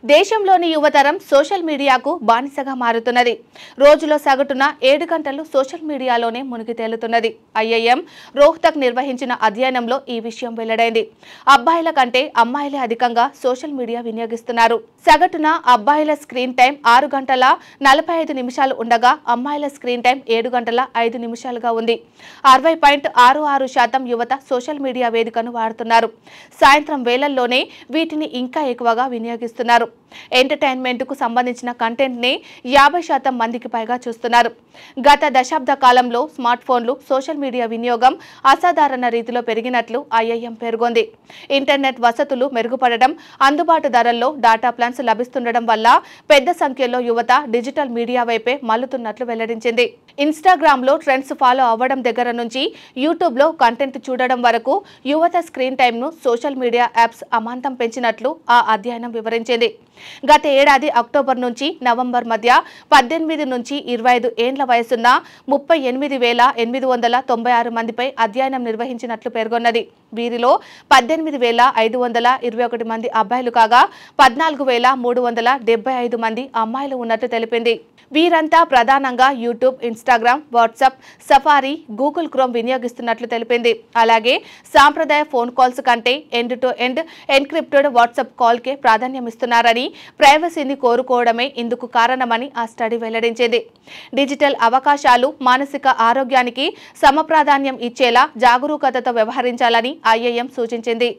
దేశంలోని యువతరం సోషల్ మీడియాకు బానిసగా మారుతున్నది. రోజులో సగటున 7 గంటలు సోషల్ మీడియాలోనే మునిగి తేలుతున్నది. ఐఐఎం రోహ్తక్ నిర్వహించిన అధ్యయనంలో ఈ విషయం వెల్లడైంది. అబ్బాయిల కంటే అమ్మాయిలే అధికంగా సోషల్ మీడియా వినియోగిస్తున్నారు. సగటున అబ్బాయిల స్క్రీన్ టైం 6 గంటల 45 నిమిషాలు ఉండగా అమ్మాయిల స్క్రీన్ టైం 7 గంటల 5 నిమిషాలుగా ఉంది. 60.66% యువత సోషల్ మీడియా వేదికను వాడుతున్నారు. సాయంత్రం వేళల్లోనే వీటిని ఇంకా ఎక్కువగా వినియోగిస్తున్నారు. ఎంటర్టైన్మెంట్ కు సంబంధించిన కంటెంట్ ని 50% మందికి పైగా చూస్తున్నారు. గత దశాబ్ద కాలంలో స్మార్ట్ ఫోన్లు, సోషల్ మీడియా వినియోగం అసాధారణ రీతిలో పెరిగినట్లు ఐఐఎం పేర్కొంది. ఇంటర్నెట్ వసతులు మెరుగుపడడం, అందుబాటు ధరల్లో డాటా ప్లాన్స్ లభిస్తుండడం వల్ల పెద్ద సంఖ్యలో యువత డిజిటల్ మీడియా వైపే మళ్లుతున్నట్లు వెల్లడించింది. ఇన్స్టాగ్రామ్ లో ట్రెండ్స్ ఫాలో అవ్వడం దగ్గర నుంచి యూట్యూబ్ లో కంటెంట్ చూడడం వరకు యువత స్క్రీన్ టైమ్ ను సోషల్ మీడియా యాప్స్ అమాంతం పెంచినట్లు ఆ అధ్యయనం వివరించింది. గత ఏడాది అక్టోబర్ నుంచి నవంబర్ మధ్య 18 నుంచి 25 ఏండ్ల వయసున్న 38,896 మందిపై అధ్యయనం నిర్వహించినట్లు పేర్కొన్నది. వీరిలో 18,521 మంది అబ్బాయిలు కాగా 14,375 మంది అమ్మాయిలు ఉన్నట్లు తెలిపింది. వీరంతా ప్రధానంగా YouTube, Instagram, WhatsApp, Safari, Google Chrome వినియోగిస్తున్నట్లు తెలిపింది. అలాగే సాంప్రదాయ ఫోన్ కాల్స్ కంటే end to end encrypted WhatsApp call కే ప్రాధాన్యమిస్తున్నారని, ప్రైవసీని కోరుకోవడమే ఇందుకు కారణమని ఆ స్టడీ వెల్లడించింది. డిజిటల్ అవకాశాలు మానసిక ఆరోగ్యానికి సమప్రాధాన్యం ఇచ్చేలా జాగరూకతతో వ్యవహరించాలని ఐఐఎం సూచించింది.